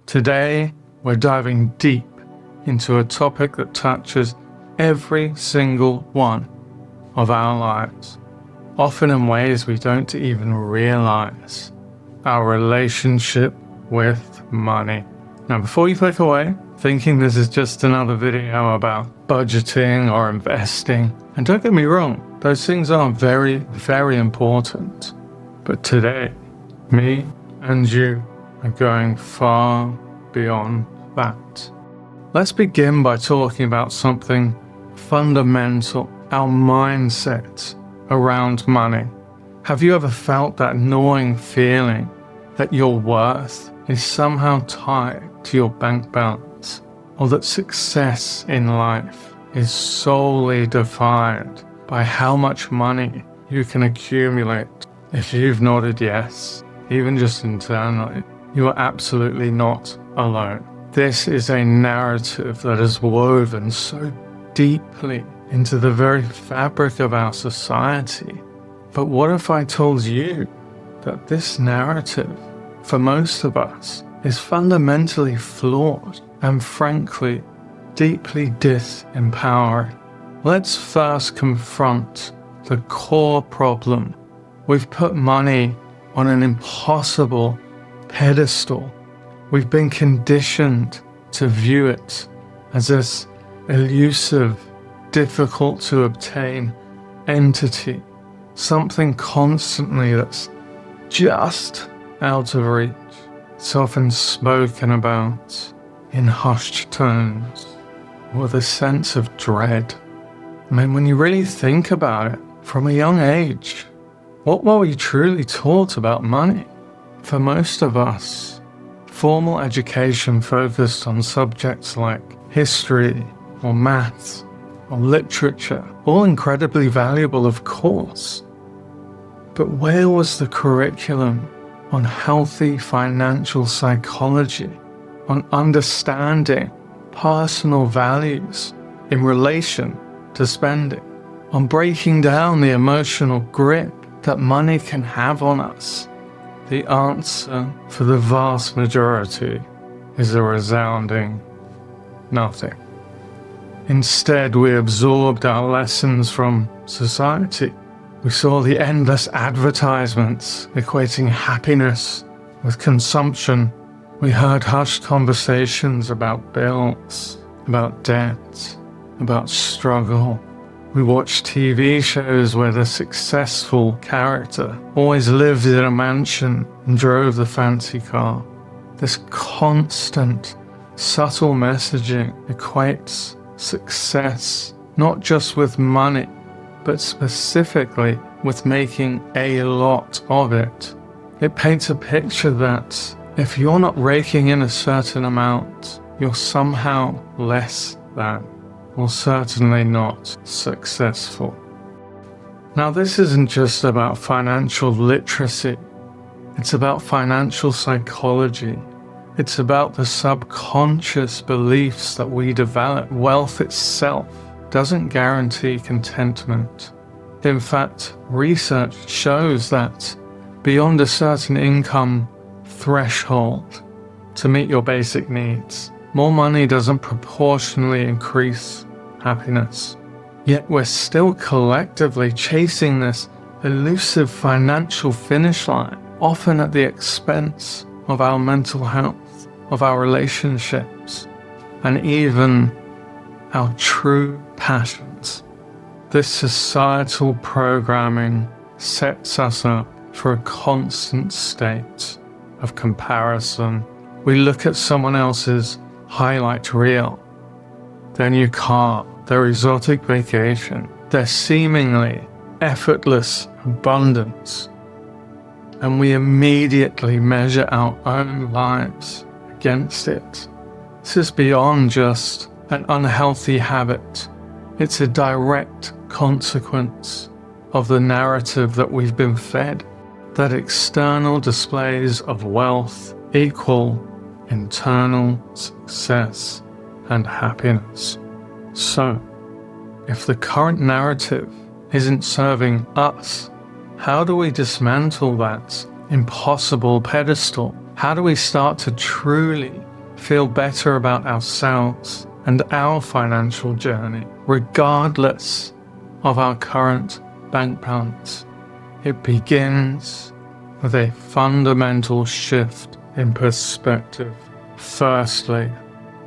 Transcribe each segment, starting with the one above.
Today, we're diving deep into a topic that touches every single one of our lives, often in ways we don't even realize: our relationship with money. Now, before you click away, thinking this is just another video about budgeting or investing, and don't get me wrong, those things are very, very important. But today, me and you are going far beyond that. Let's begin by talking about something fundamental, our mindset around money. Have you ever felt that gnawing feeling that your worth is somehow tied to your bank balance, or that success in life is solely defined by how much money you can accumulate? If you've nodded yes, even just internally, you are absolutely not alone. This is a narrative that is woven so deeply into the very fabric of our society. But what if I told you that this narrative, for most of us, is fundamentally flawed and frankly, deeply disempowering? Let's first confront the core problem. We've put money on an impossible pedestal. We've been conditioned to view it as this elusive, difficult to obtain entity, something constantly that's just out of reach. It's often spoken about in hushed tones with a sense of dread. I mean, when you really think about it, from a young age, what were we truly taught about money? For most of us, formal education focused on subjects like history or maths or literature, all incredibly valuable, of course. But where was the curriculum on healthy financial psychology, on understanding personal values in relation to spending, on breaking down the emotional grip that money can have on us? The answer for the vast majority is a resounding nothing. Instead, we absorbed our lessons from society. We saw the endless advertisements equating happiness with consumption. We heard hushed conversations about bills, about debt, about struggle. We watched TV shows where the successful character always lived in a mansion and drove the fancy car. This constant, subtle messaging equates success not just with money, but specifically with making a lot of it. It paints a picture that if you're not raking in a certain amount, you're somehow less than, or certainly not successful. Now, this isn't just about financial literacy. It's about financial psychology. It's about the subconscious beliefs that we develop. Wealth itself doesn't guarantee contentment. In fact, research shows that beyond a certain income threshold to meet your basic needs, more money doesn't proportionally increase happiness. Yet we're still collectively chasing this elusive financial finish line, often at the expense of our mental health, of our relationships, and even our true passions. This societal programming sets us up for a constant state of comparison. We look at someone else's highlight reel, their new car, their exotic vacation, their seemingly effortless abundance, and we immediately measure our own lives against it. This is beyond just an unhealthy habit. It's a direct consequence of the narrative that we've been fed, that external displays of wealth equal internal success and happiness. So, if the current narrative isn't serving us, how do we dismantle that impossible pedestal? How do we start to truly feel better about ourselves and our financial journey, regardless of our current bank balance. It begins with a fundamental shift in perspective. Firstly,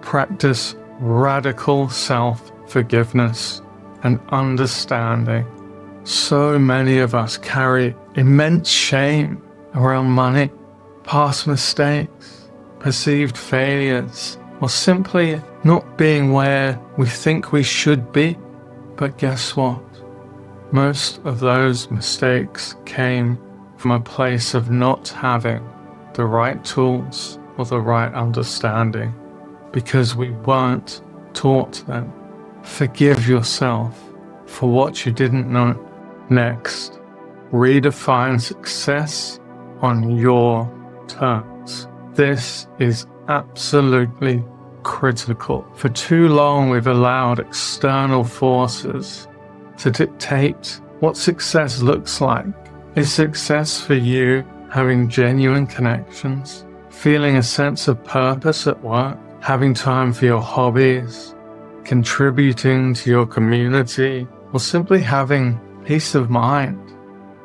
practice radical self-forgiveness and understanding. So many of us carry immense shame around money, past mistakes, perceived failures, or simply not being where we think we should be. But guess what? Most of those mistakes came from a place of not having the right tools or the right understanding, because we weren't taught them. Forgive yourself for what you didn't know. Next, redefine success on your terms. This is absolutely critical. For too long, we've allowed external forces to dictate what success looks like. Is success for you having genuine connections, feeling a sense of purpose at work, having time for your hobbies, contributing to your community, or simply having peace of mind?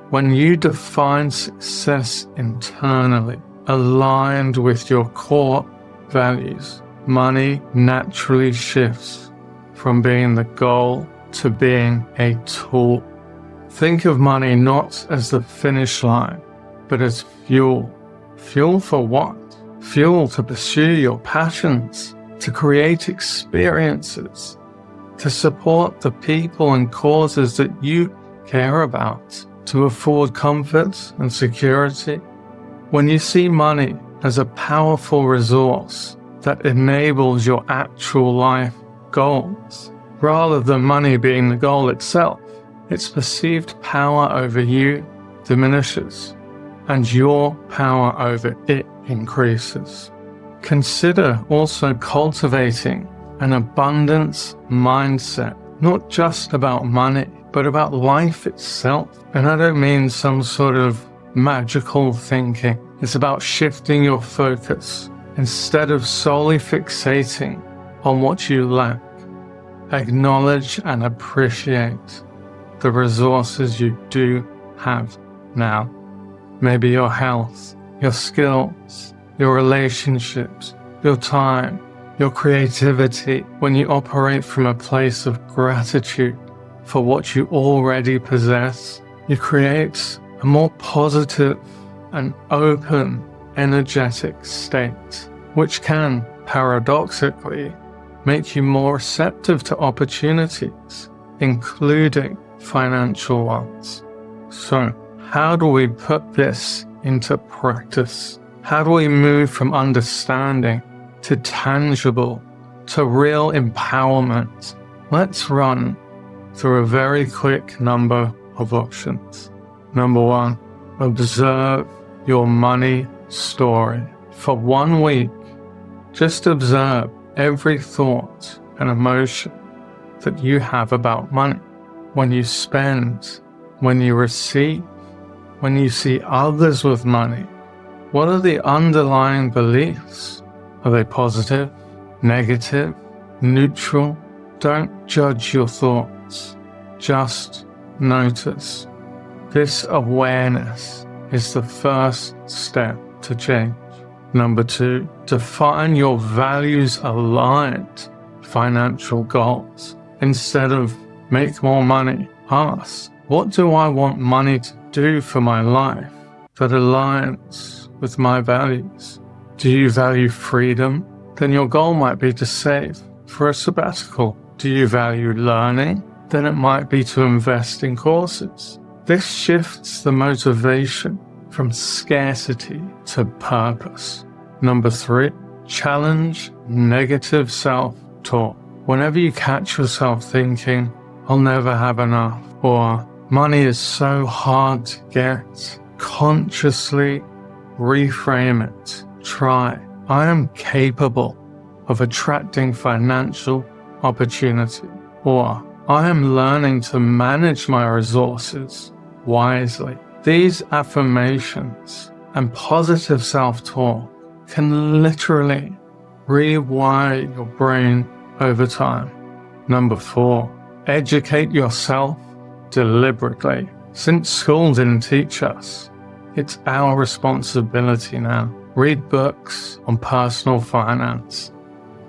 When you define success internally, aligned with your core values, money naturally shifts from being the goal to being a tool. Think of money not as the finish line, but as fuel. Fuel for what? Fuel to pursue your passions, to create experiences, to support the people and causes that you care about, to afford comfort and security. When you see money as a powerful resource that enables your actual life goals, rather than money being the goal itself, its perceived power over you diminishes, and your power over it increases. Consider also cultivating an abundance mindset, not just about money, but about life itself. And I don't mean some sort of magical thinking. It's about shifting your focus. Instead of solely fixating on what you lack, acknowledge and appreciate the resources you do have now. Maybe your health, your skills, your relationships, your time, your creativity. When you operate from a place of gratitude for what you already possess, you create a more positive and open, energetic state, which can, paradoxically, make you more receptive to opportunities, including financial ones. So, how do we put this into practice? How do we move from understanding to tangible, to real empowerment? Let's run through a very quick number of options. Number one, observe your money story. For 1 week, just observe every thought and emotion that you have about money. When you spend, when you receive, when you see others with money, what are the underlying beliefs? Are they positive, negative, neutral? Don't judge your thoughts, just notice. This awareness is the first step to change. Number two, define your values-aligned financial goals. Instead of make more money, ask, what do I want money to do for my life that aligns with my values? Do you value freedom? Then your goal might be to save for a sabbatical. Do you value learning? Then it might be to invest in courses. This shifts the motivation from scarcity to purpose. Number three, challenge negative self-talk. Whenever you catch yourself thinking, I'll never have enough, or money is so hard to get, consciously reframe it. Try, I am capable of attracting financial opportunity, or I am learning to manage my resources wisely. These affirmations and positive self-talk can literally rewire your brain over time. Number 4, educate yourself deliberately. Since school didn't teach us, it's our responsibility now. Read books on personal finance.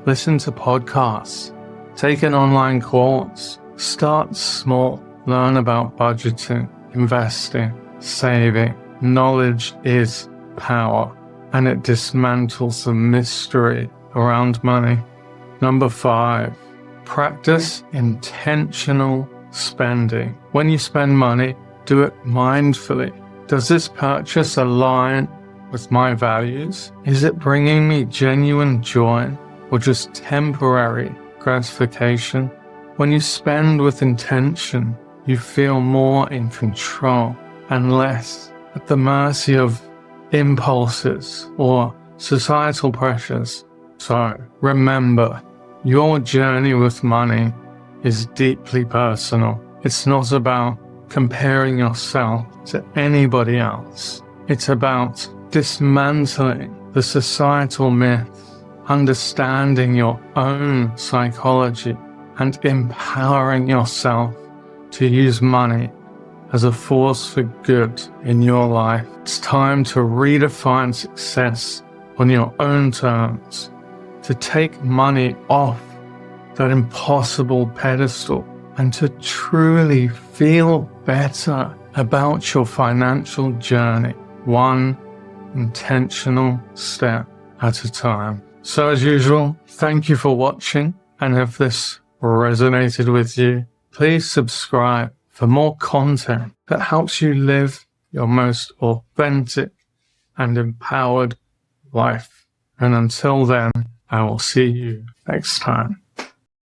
Listen to podcasts. Take an online course. Start small. Learn about budgeting, investing, saving. Knowledge is power, and it dismantles the mystery around money. Number 5, practice intentional spending. When you spend money, do it mindfully. Does this purchase align with my values? Is it bringing me genuine joy or just temporary gratification? When you spend with intention, you feel more in control and less at the mercy of impulses or societal pressures. So remember, your journey with money is deeply personal. It's not about comparing yourself to anybody else. It's about dismantling the societal myths, understanding your own psychology, and empowering yourself to use money as a force for good in your life. It's time to redefine success on your own terms, to take money off that impossible pedestal, and to truly feel better about your financial journey, one intentional step at a time. So as usual, thank you for watching, and if this resonated with you, please subscribe for more content that helps you live your most authentic and empowered life. And until then, I will see you next time.